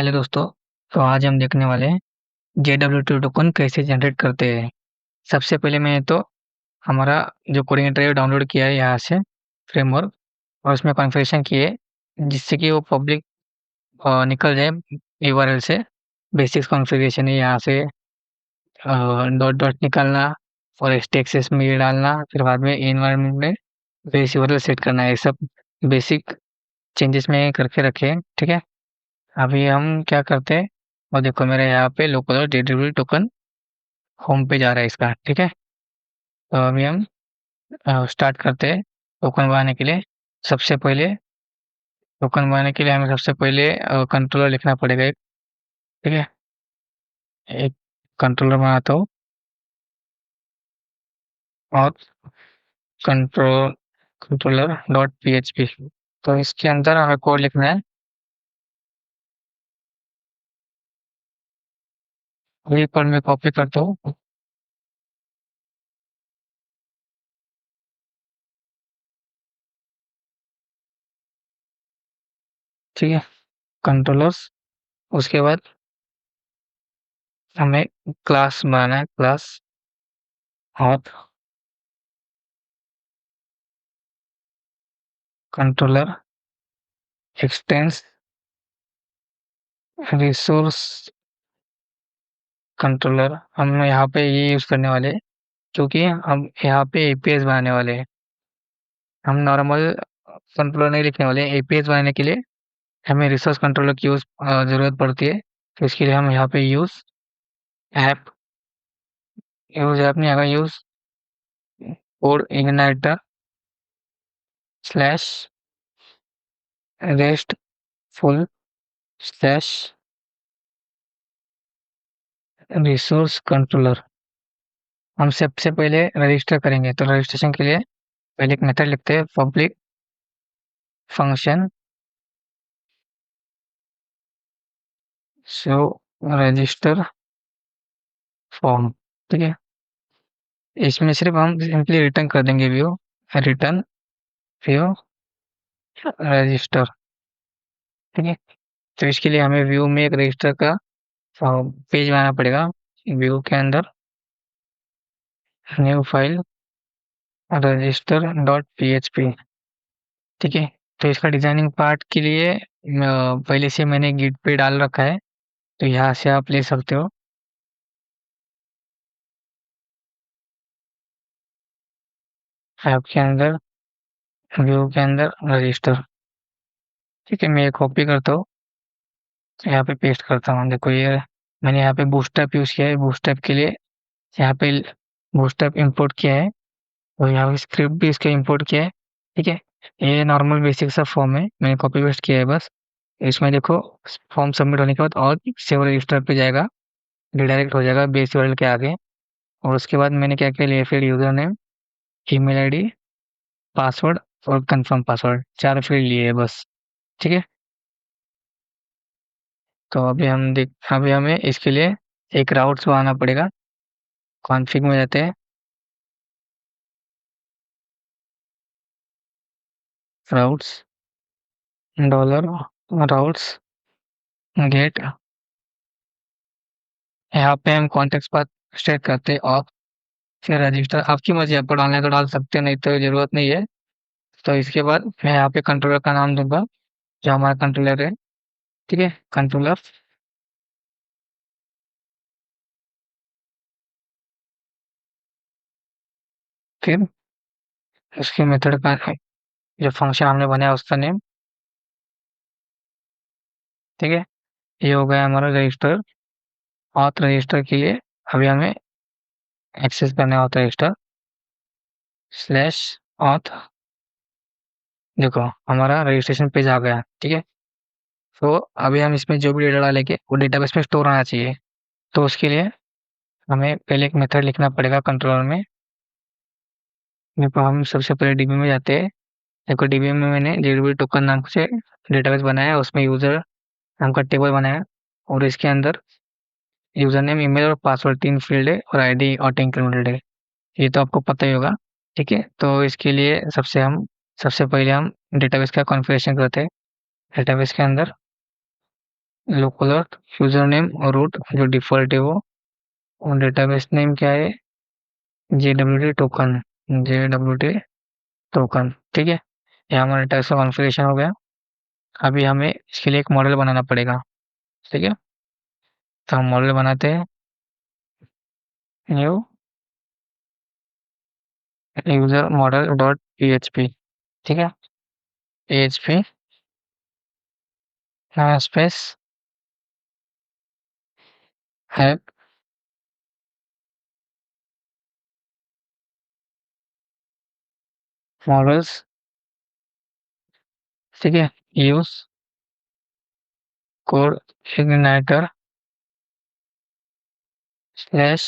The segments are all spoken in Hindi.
हेलो दोस्तों। तो आज हम देखने वाले हैं JW2 टोकन कैसे जनरेट करते हैं। सबसे पहले मैंने तो हमारा जो कोडिंग ड्राइव डाउनलोड किया है यहाँ से फ्रेमवर्क, और उसमें कॉन्फ़िगरेशन किए जिससे कि वो पब्लिक निकल जाए यूआरएल से। बेसिक्स कॉन्फ़िगरेशन है यहाँ से, डॉट डॉट निकालना और एक्सेस में ये डालना, फिर बाद में एनवायरनमेंट में बेस यूआरएल सेट करना है। ये सब बेसिक चेंजेस में करके रखे हैं, ठीक है। अभी हम क्या करते हैं, और देखो मेरे यहाँ पे लोकल JW टोकन होम पे जा रहा है इसका, ठीक है। तो अभी हम स्टार्ट करते हैं टोकन बनाने के लिए। सबसे पहले हमें सबसे पहले कंट्रोलर लिखना पड़ेगा एक, ठीक है। एक कंट्रोलर बनाता हूँ और कंट्रोलर डॉट PHP। तो इसके अंदर हमें कोड लिखना है। वही कोड में कॉपी करता हूँ, ठीक है। कंट्रोलर्स, उसके बाद हमें क्लास बनाना है, क्लास और कंट्रोलर एक्सटेंस रिसोर्स कंट्रोलर। हम यहाँ पे ये यूज़ करने वाले हैं क्योंकि हम यहाँ पे एपीएस बनाने वाले हैं। हम नॉर्मल कंट्रोलर नहीं लिखने वाले हैं। एपीएस बनाने के लिए हमें रिसोर्स कंट्रोलर की ज़रूरत पड़ती है। तो इसके लिए हम यहाँ पे ऐप यूज़ ऐप नहीं आएगा, use code igniter slash rest full slash resource controller. हम सबसे पहले रजिस्टर करेंगे, तो रजिस्ट्रेशन के लिए पहले एक मेथड लिखते हैं, public function show register form, ठीक है। इसमें सिर्फ हम सिंपली रिटर्न कर देंगे रिटर्न व्यू रजिस्टर, ठीक है। तो इसके लिए हमें व्यू में एक रजिस्टर का पेज बनाना पड़ेगा। व्यू के अंदर new file register dot PHP, ठीक है। तो इसका डिजाइनिंग पार्ट के लिए पहले से मैंने गिट पे डाल रखा है, तो यहाँ से आप ले सकते हो। ऐप के अंदर व्यू के अंदर रजिस्टर, ठीक है। मैं ये कॉपी करता हूँ, यहाँ पे पेस्ट करता हूँ। देखो ये मैंने यहाँ पे बूटस्ट्रैप यूज़ किया है। बूटस्ट्रैप के लिए यहाँ पे बूटस्ट्रैप इंपोर्ट किया है, और यहाँ पे स्क्रिप्ट भी इसका इंपोर्ट किया है, ठीक है। ये नॉर्मल बेसिक सा फॉर्म है, मैंने कॉपी पेस्ट किया है बस। इसमें देखो फॉर्म सबमिट होने के बाद और सेव रजिस्टर पे जाएगा, रिडायरेक्ट हो जाएगा बेस यूआरएल के आगे। और उसके बाद मैंने क्या किया, लिया फिर user name, email ID, password और कंफर्म पासवर्ड, 4 फील्ड लिए है बस, ठीक है। तो अभी हमें इसके लिए एक राउट्स बनाना पड़ेगा। कॉन्फ़िग में जाते हैं, राउट्स डॉलर राउट्स गेट। यहाँ पे हम कॉन्टेक्स्ट पाथ सेट करते हैं और फिर रजिस्टर। आपकी मर्जी, आपको डालना है तो डाल सकते हो, नहीं तो जरूरत नहीं है। तो इसके बाद मैं यहाँ पे कंट्रोलर का नाम दूंगा, जो हमारा कंट्रोलर है, ठीक है। कंट्रोलर, फिर उसके मेथड का जो फंक्शन हमने बनाया उसका नेम, ठीक है। ये हो गया हमारा रजिस्टर। ऑथ रजिस्टर के लिए अभी हमें एक्सेस करना होता है रजिस्टर स्लैश ऑथ। देखो हमारा रजिस्ट्रेशन पेज आ गया, ठीक है। तो अभी हम इसमें जो भी डेटा डालेंगे वो डेटाबेस में स्टोर होना चाहिए। तो उसके लिए हमें पहले एक मेथड लिखना पड़ेगा कंट्रोलर में। देखो हम सबसे पहले डीबी में जाते हैं। देखो डीबी में मैंने JDB टोकन नाम से डेटाबेस बनाया है, उसमें यूजर नाम का टेबल बनाया है, और इसके अंदर यूजर नेम, ईमेल और पासवर्ड 3 फील्ड है, और आईडी ऑटो इंक्रीमेंटेड है। ये तो आपको पता ही होगा, ठीक है। तो इसके लिए सबसे पहले हम डेटाबेस का कॉन्फ़िगरेशन करते हैं। डेटाबेस के अंदर लोकल यूजर नेम और रूट जो डिफॉल्ट है वो, और डेटाबेस नेम क्या है, JWT टोकन, JWT टोकन। ठीक है, ये हमारा टाइप का कॉन्फ़िगरेशन हो गया। अभी हमें इसके लिए एक मॉडल बनाना पड़ेगा। ठीक है, तो हम मॉडल बनाते हैं। New user model dot PHP। ठीक है, PHP स्पेस हैप मॉडल्स। ठीक है, use code igniter slash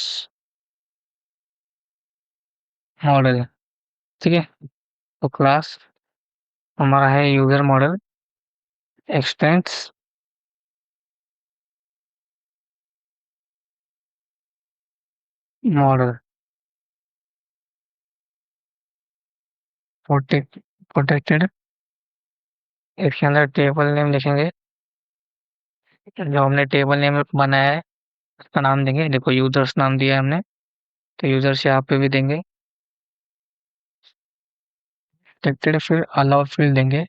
model. ठीक है, तो क्लास हमारा है user model expanse model protected. इसके अंदर टेबल नेम लिखेंगे, जो हमने टेबल नेम बनाया है उसका नाम देंगे। देखो यूजर्स नाम दिया है हमने, तो यूजर्स यहाँ पे भी देंगे प्रोटेक्टेड, फिर अलाउ फील्ड देंगे।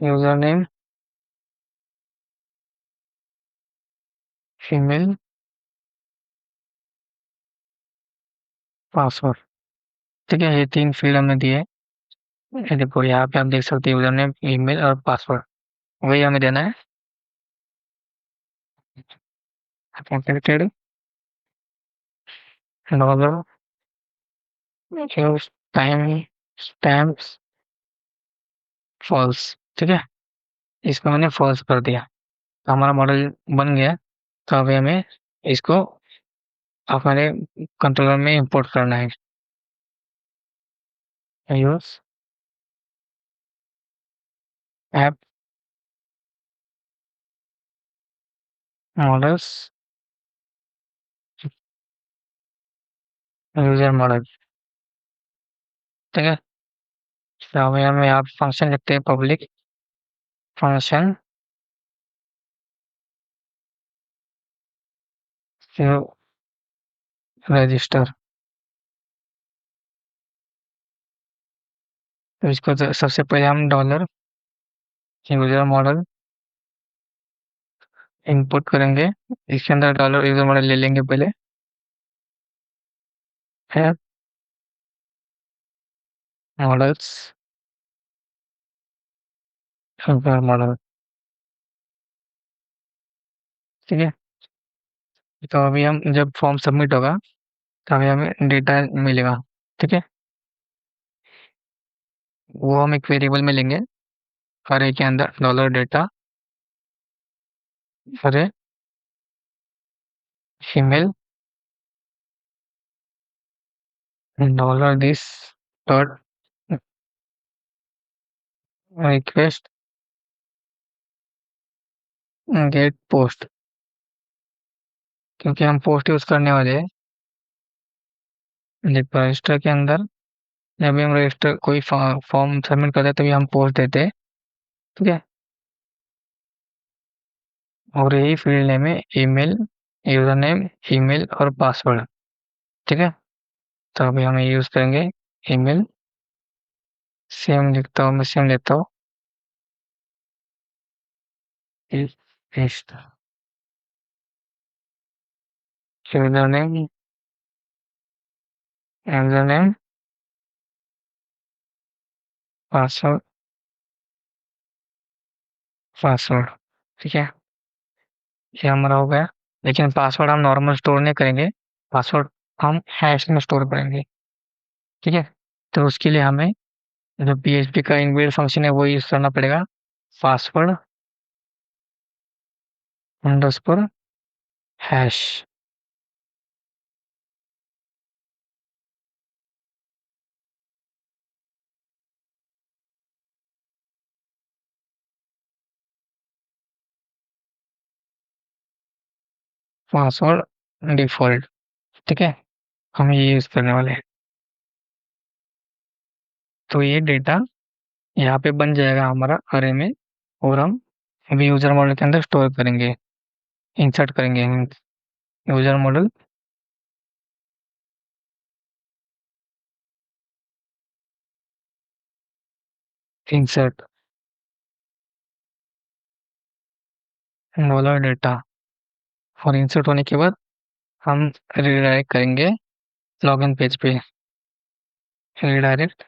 User name female password. ठीक है, ये तीन फील्ड हमने दिए हैं। ये देखो यहाँ पे आप देख सकते हैं यूजर नेम ईमेल और पासवर्ड, वही हमें देना है। Protected dollar timestamps false. ठीक है, इसको मैंने फॉल्स कर दिया, तो हमारा मॉडल बन गया। तो अभी हमें इसको हमारे कंट्रोलर में इंपोर्ट करना है। Use app models user model. ठीक है, तो अभी हम यहाँ पे फंक्शन लिखते हैं, पब्लिक फंक्शन रजिस्टर। तो इसको तो सबसे पहले हम डॉलर यूजर मॉडल इनपुट करेंगे। इसके अंदर डॉलर यूजर मॉडल ले लेंगे पहले, है मॉडल्स यूजर मॉडल। ठीक है, तो अभी हम जब फॉर्म सबमिट होगा तो अभी हमें डेटा मिलेगा। ठीक है, वो हम एक वेरिएबल में लेंगे, अरे के अंदर डॉलर डेटा अरे female dollar this dot request get post. क्योंकि हम पोस्ट यूज करने वाले हैं, देखो रजिस्टर के अंदर जब भी हम रजिस्टर कोई फॉर्म सबमिट करते हैं तभी हम पोस्ट देते हैं। ठीक है, और यही फील्ड नेम है ईमेल, यूजर नेम ईमेल और पासवर्ड। ठीक है, तो अभी हम ये यूज करेंगे ईमेल, सेम लिखता हूँ मैं, सेम लेता हूँ paste, user name password password. ठीक है, ये हमारा हो गया। लेकिन पासवर्ड हम नॉर्मल स्टोर नहीं करेंगे, पासवर्ड हम हैश में स्टोर करेंगे। ठीक है, तो उसके लिए हमें जो PHP का इनबिल्ट फंक्शन है वो यूज करना पड़ेगा, password underscore hash. Password default. ठीक है, हम ये यूज़ करने वाले हैं। तो ये डेटा यहाँ पे बन जाएगा हमारा अरे में, और हम अभी यूज़र मॉडल के अंदर स्टोर करेंगे, इंसर्ट करेंगे user model. Insert dollar data, और इंसर्ट होने के बाद हम रिडायरेक्ट करेंगे लॉगिन पेज पे। रिडायरेक्ट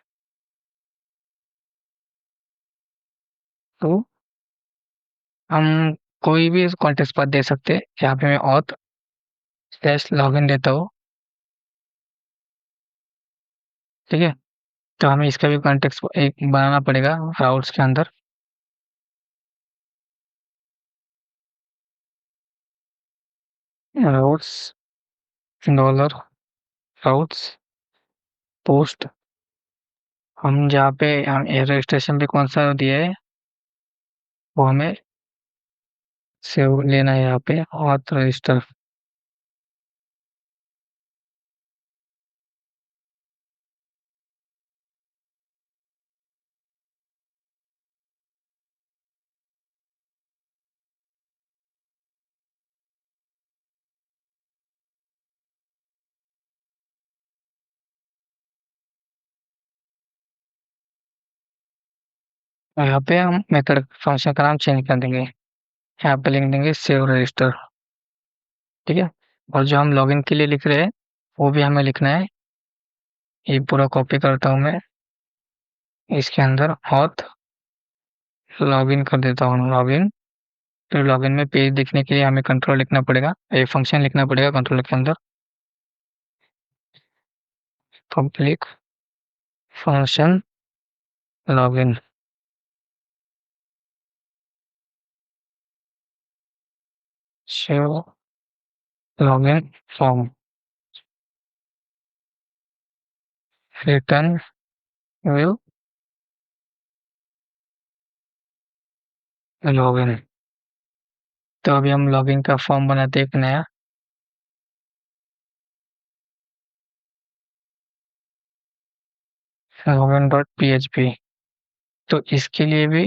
तो हम कोई भी कॉन्टेक्स्ट पाथ दे सकते हैं। यहाँ पे मैं ऑथ स्लैश लॉगिन देता हूँ, ठीक है। तो हमें इसका भी कॉन्टेक्स्ट एक बनाना पड़ेगा राउट्स के अंदर। राउट्स डॉलर राउट्स पोस्ट, हम जहाँ पे हम रजिस्ट्रेशन पे कौन सा दिया है वो हमें सेव लेना है यहाँ पे, ऑथ रजिस्टर। और यहाँ पे हम मेथड फंक्शन का नाम चेंज कर देंगे, यहाँ पे लिख देंगे सेव रजिस्टर, ठीक है। और जो हम लॉगिन के लिए लिख रहे हैं वो भी हमें लिखना है। ये पूरा कॉपी करता हूँ मैं, इसके अंदर ऑथ लॉगिन कर देता हूँ, लॉगिन। फिर लॉगिन में पेज देखने के लिए हमें कंट्रोल लिखना पड़ेगा, एक फंक्शन लिखना पड़ेगा कंट्रोल के अंदर, public function login show login form return will login. तो अभी हम लॉगिन का फॉर्म बनाते हैं एक नया, लॉगिन डॉट पी। तो इसके लिए भी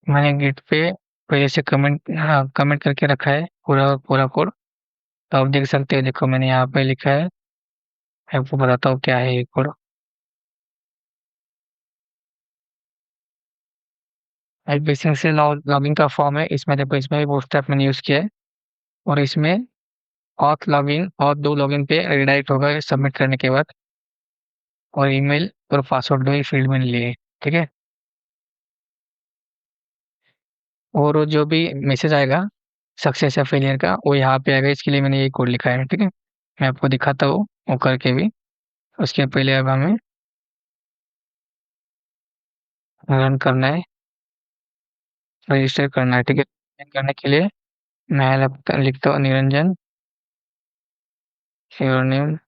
मैंने गिट पे पहले से कमेंट, हाँ कमेंट करके रखा है पूरा पूरा कोड। तो आप देख सकते हैं, देखो मैंने यहाँ पे लिखा है, मैं आपको बताता हूँ क्या है ये कोड। एक बेसिक से लॉगिन का फॉर्म है, इसमें देखो इसमें भी बूटस्ट्रैप मैंने यूज़ किया है। और इसमें ऑथ लॉगिन और दो लॉगिन पे रिडायरेक्ट होगा सबमिट करने के बाद, और ईमेल और पासवर्ड दो ही फील्ड में लिए, ठीक है। और वो जो भी मैसेज आएगा सक्सेस या फेलियर का वो यहाँ पे आएगा, इसके लिए मैंने ये कोड लिखा है, ठीक है। मैं आपको दिखाता हूँ वो करके भी। उसके पहले अब हमें रन करना है, रजिस्टर करना है, ठीक है। रन करने के लिए मैं लिखता हूँ Niranjan, your name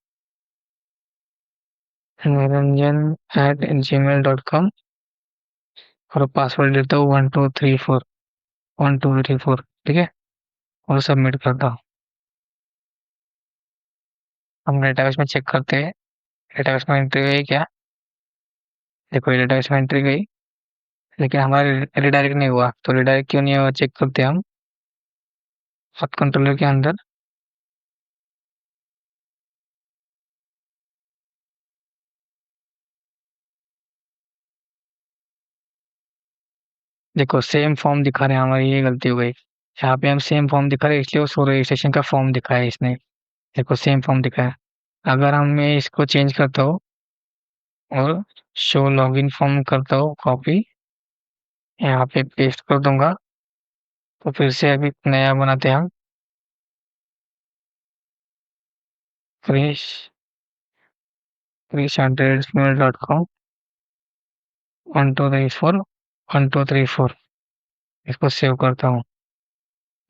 Niranjan @gmail.com, और पासवर्ड देता हूँ 1234, 1234, ठीक है। और सबमिट करता हूँ। हम डेटाबेस में चेक करते हैं, डेटाबेस में एंट्री गई क्या। देखो ये डेटाबेस में एंट्री गई, लेकिन हमारा रिडायरेक्ट नहीं हुआ। तो रिडायरेक्ट क्यों नहीं हुआ चेक करते हैं हम पथ कंट्रोलर के अंदर। देखो सेम फॉर्म दिखा रहे हैं, हमारी ये गलती हो गई। यहाँ पे हम सेम फॉर्म दिखा रहे हैं, इसलिए वो सो रजिस्ट्रेशन का फॉर्म दिखाया है इसने। देखो सेम फॉर्म दिखाया। अगर हम मैं इसको चेंज करता हूँ और शो लॉगिन फॉर्म करता हूँ कॉपी, यहाँ पे पेस्ट कर दूंगा, तो फिर से अभी नया बनाते हैं हम। क्रिश क्रिश@gmail.com 1234 इसको सेव करता हूँ।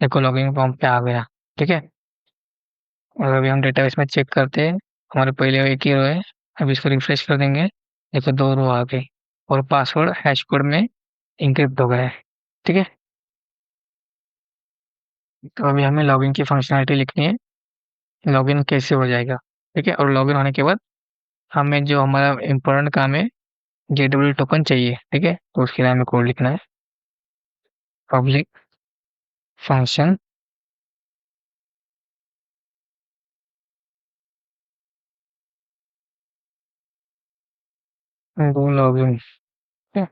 देखो लॉगिन फॉर्म पे आ गया, ठीक है। और अभी हम डेटाबेस में चेक करते हैं, हमारे पहले एक ही रो है। अब इसको रिफ्रेश कर देंगे, देखो दो रो आ गई, और पासवर्ड हैश कोड में इंक्रिप्ट हो गया है, ठीक है। तो अभी हमें लॉगिन की फंक्शनैलिटी लिखनी है, लॉगिन कैसे हो जाएगा। ठीक है? और लॉगिन होने के बाद हमें जो हमारा इम्पोर्टेंट काम है, जेडब्ल्यू टोकन चाहिए, ठीक है? तो उसके लिए हमें कोड लिखना है, पब्लिक फंक्शन डू लॉगिन, ठीक है?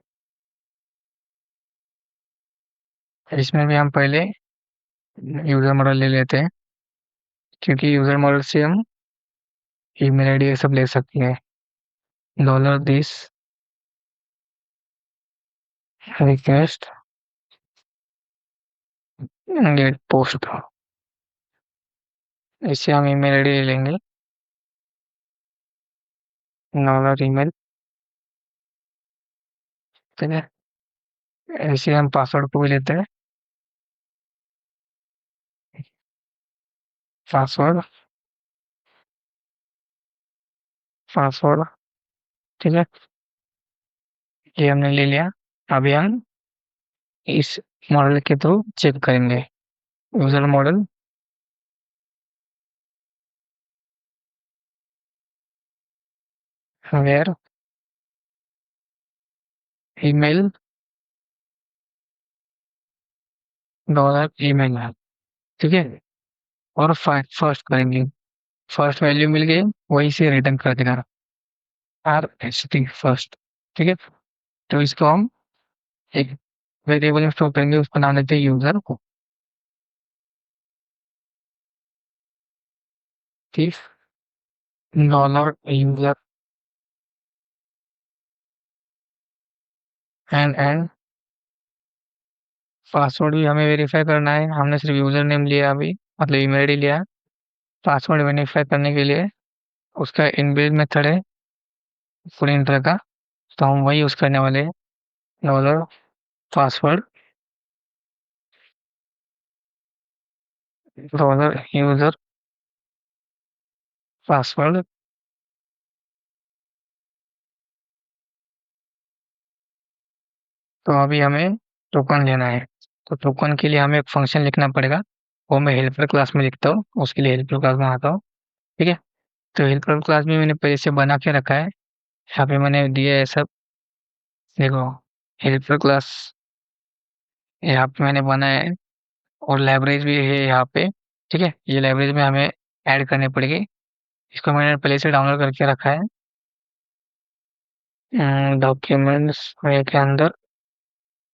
इसमें भी हम पहले यूज़र मॉडल ले लेते हैं, क्योंकि यूज़र मॉडल से हम ईमेल आईडी ये सब ले सकते हैं। Dollar this request get post, इससे हम ईमेल आईडी ले लेंगे, डॉलर ईमेल, ठीक है? ऐसे हम पासवर्ड को भी लेते हैं, पासवर्ड, पासवर्ड, ठीक है? ये हमने ले लिया। अभी हम इस मॉडल के थ्रू चेक करेंगे। User model, where email dollar email है, ठीक है? और फर्स्ट करेंगे, फर्स्ट वैल्यू मिल गई, वही से रिटर्न कर देगा, आर एस टी फर्स्ट, ठीक है? तो इसको हम एक वेरिएबल में स्टोर करेंगे, उसका नाम देते हैं यूजर को, ठीक? डॉलर यूजर एंड पासवर्ड भी हमें वेरीफाई करना है। हमने सिर्फ यूजर नेम लिया अभी, मतलब ईमेल आईडी लिया। पासवर्ड वेरीफाई करने के लिए उसका इनबिल्ट मेथड है प्रिंटर का, तो हम वही यूज करने वाले हैं, dollar password dollar user password. तो अभी हमें टोकन लेना है, तो टोकन के लिए हमें एक फंक्शन लिखना पड़ेगा, वो मैं हेल्पर क्लास में लिखता हूँ, उसके लिए हेल्पर क्लास में आता हूँ, ठीक है? तो हेल्पर क्लास में मैंने पहले से बना के रखा है, यहाँ पे मैंने दिया है सब, देखो, हेल्पर क्लास यहाँ पे मैंने बनाया है, और लाइब्रेरी भी है यहाँ पे, ठीक है? ये लाइब्रेरी में हमें ऐड करनी पड़ेगी, इसको मैंने पहले से डाउनलोड करके रखा है, डॉक्यूमेंट्स के अंदर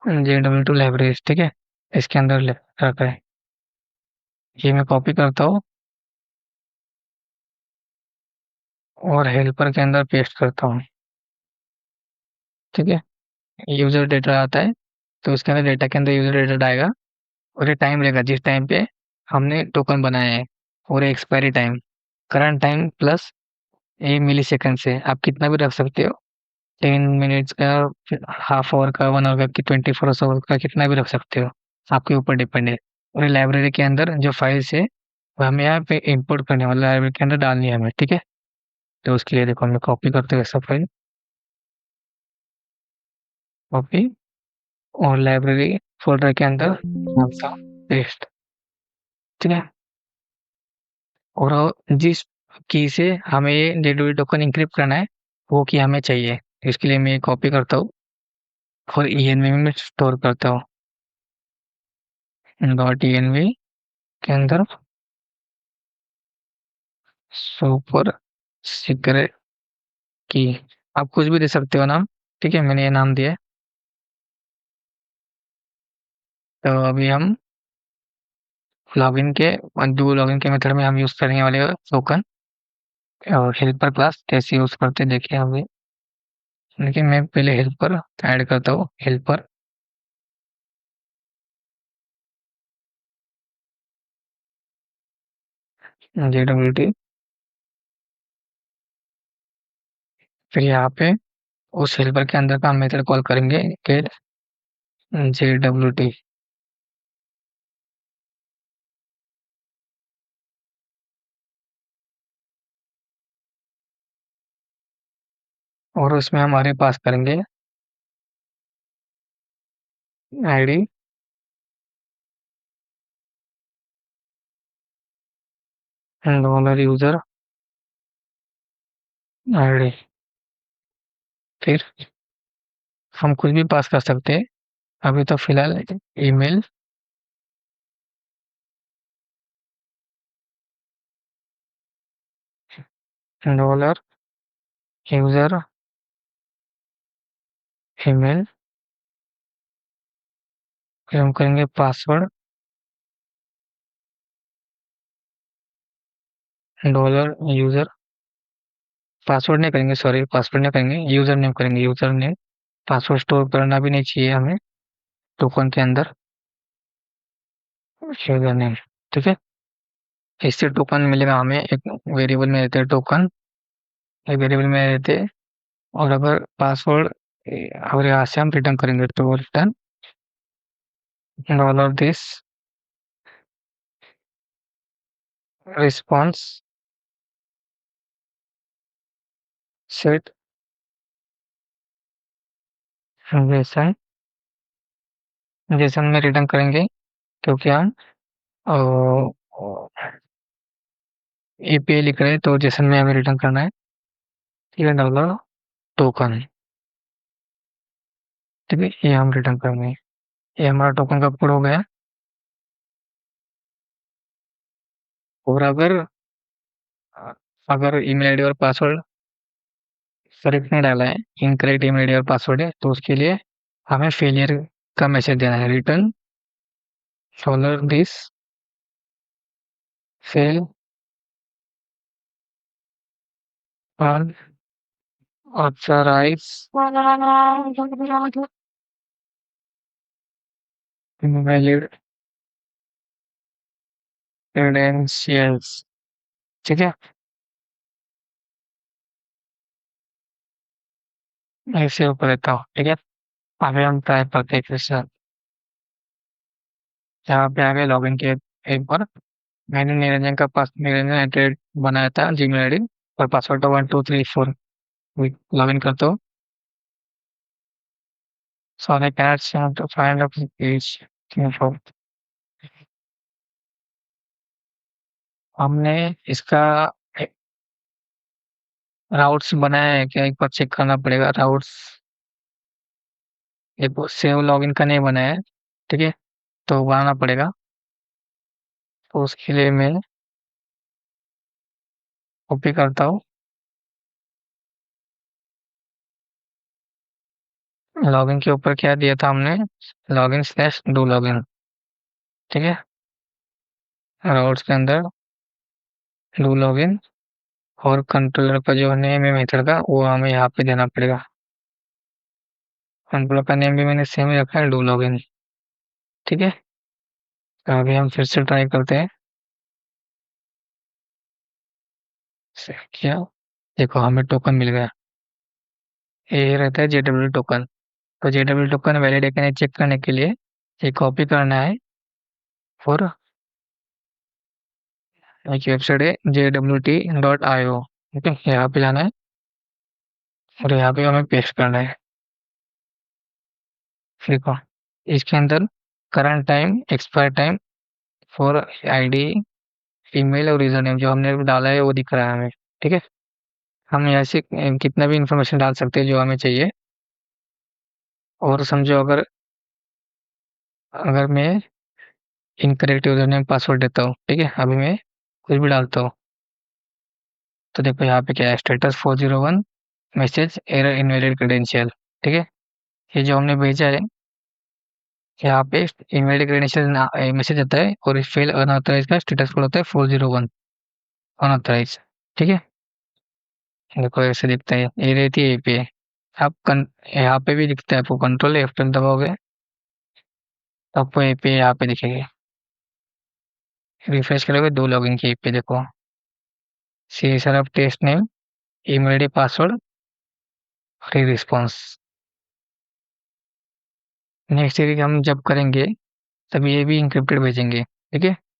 JW2 लाइब्रेरी, ठीक है? इसके अंदर रखा है, ये मैं कॉपी करता हूँ और हेल्पर के अंदर पेस्ट करता हूँ, ठीक है? यूजर डेटा आता है, तो उसके अंदर डेटा के अंदर यूजर डेटा आएगा, और ये टाइम रहेगा जिस टाइम पे हमने टोकन बनाया है, और expiry time, current time plus a millisecond से आप कितना भी रख सकते हो, 10 मिनट्स का, हाफ आवर का, 1 आवर का, कि 24 आवर का, कितना भी रख सकते हो, आपके ऊपर डिपेंड है। और ये लाइब्रेरी के अंदर जो फाइल्स है वो हमें यहाँ पे इंपोर्ट करने वाला लाइब्रेरी के अंदर डालनी है हमें, ठीक है? तो उसके लिए देखो, हमें कॉपी करते हुए सब फाइल, कॉपी, और लाइब्रेरी फोल्डर के अंदर डालता हूँ, पेस्ट, ठीक है? और जिस की से हमें ये जेडब्ल्यू टोकन एन्क्रिप्ट करना है, वो की हमें चाहिए, इसके लिए मैं ये कॉपी करता हूँ और ENV में स्टोर करता हूँ, डॉट ENV के अंदर सुपर सीक्रेट की, आप कुछ भी दे सकते हो नाम, ठीक है? मैंने ये नाम दिया है। तो अभी हम लॉगिन के जो लॉगिन के मेथड में हम यूज करने वाले टोकन और हेल्पर क्लास कैसे यूज करते हैं, देखिए अभी, देखिए मैं पहले हेल्पर ऐड करता हूँ, हेल्पर JWT, फिर यहाँ पे उस हेल्पर के अंदर का हम मेथड कॉल करेंगे, गेट JWT, और उसमें हमारे पास करेंगे आईडी, डॉलर यूजर आईडी। फिर हम कुछ भी पास कर सकते हैं। अभी तो फिलहाल ईमेल। Dollar user email. फिर हम करेंगे पासवर्ड। Dollar user. पासवर्ड नहीं करेंगे, सॉरी, पासवर्ड नहीं करेंगे, यूजर नेम करेंगे, यूजर नेम। पासवर्ड स्टोर करना भी नहीं चाहिए हमें टोकन के अंदर। User name. ठीक है। इससे टोकन मिलेगा हमें, एक वेरिएबल में रहते हैं टोकन, एक वेरिएबल में रहते हैं। और अगर पासवर्ड अगर यहाँ से हम रिटर्न करेंगे तो return dollar this response set Jason. Jason में रिटर्न करेंगे क्योंकि हम एपीआई लिख रहे हैं तो जेसन में हमें रिटर्न करना है। ठीक है, डॉलर टोकन। ठीक है, ये हम रिटर्न करेंगे। ये हमारा टोकन का कोड हो गया। और अगर ईमेल आईडी और पासवर्ड करेक्ट नहीं डाला है, इनकरेक्ट ईमेल आईडी और पासवर्ड है, तो उसके लिए हमें फेलियर का मैसेज देना है, रिटर्न डॉलर दिस फेल और ऑथराइज वैलिड क्रेडेंशियल्स। ठीक है, ऐसे ऊपर देता हूँ। ठीक है, अभी हम ट्राई करते हैं फिर से। यहाँ पे आगे लॉगिन के एक बार मैंने निरंजन का पास निरंजन एट बनाया था जीमेल आईडी और पासवर्ड तो 1234। लॉगिन करता हूँ। Sorry can to find a page info। हमने इसका राउट्स बनाया है क्या, एक बार चेक करना पड़ेगा राउट्स। एक सेव लॉगिन का नहीं बनाया है। ठीक है, तो बनाना पड़ेगा। तो उसके लिए मैं कॉपी करता हूँ। लॉगिन के ऊपर क्या दिया था हमने, लॉगिन स्लैश डू लॉगिन। ठीक है, राउट्स के अंदर डू लॉगिन और कंट्रोलर का जो नेम है मेथड का वो हमें यहाँ पे देना पड़ेगा। कंट्रोलर का नेम भी मैंने सेम ही रखा है, डू लॉगिन। ठीक है, तो अभी हम फिर से ट्राई करते हैं। क्या, देखो हमें टोकन मिल गया। ये रहता है जेडब्ल्यू टोकन। तो जेडब्ल्यू टोकन वैलिड है कि नहीं चेक करने के लिए ये कॉपी करना है। और एक वेबसाइट है JWT.io। ठीक है, यहाँ पे जाना है और यहाँ पे हमें पेस्ट करना है। देखो, इसके अंदर current time, expire time for ID, email और यूजर नेम जो हमने डाला है वो दिख रहा है हमें। ठीक है, हम यहाँ से कितना भी इंफॉर्मेशन डाल सकते हैं जो हमें चाहिए। और समझो अगर अगर मैं इनकरेक्ट यूजर नेम पासवर्ड देता हूँ, ठीक है, अभी मैं कुछ भी डालता हूँ, तो देखो यहाँ पे क्या है, status 401 message error invalid credential. ठीक है, ये जो हमने भेजा है यहाँ पे इनवैलिड क्रेडेंशियल मैसेज आता है और फेल अनऑथराइज का स्टेटस कोड होता है 401 अनऑथराइज। ठीक है, देखो ऐसे दिखता है, ये रहती है एपीआई। यहाँ पे भी दिखता है, आपको कंट्रोल F12 दबाओगे तो आपको एपीआई यहाँ पे दिखेगी। रिफ्रेश करोगे दो लॉगिन की एपीआई देखो, see sir of test name, email ID, password, free response. Next week हम जब करेंगे तब ये भी इंक्रिप्टेड भेजेंगे। ठीक है,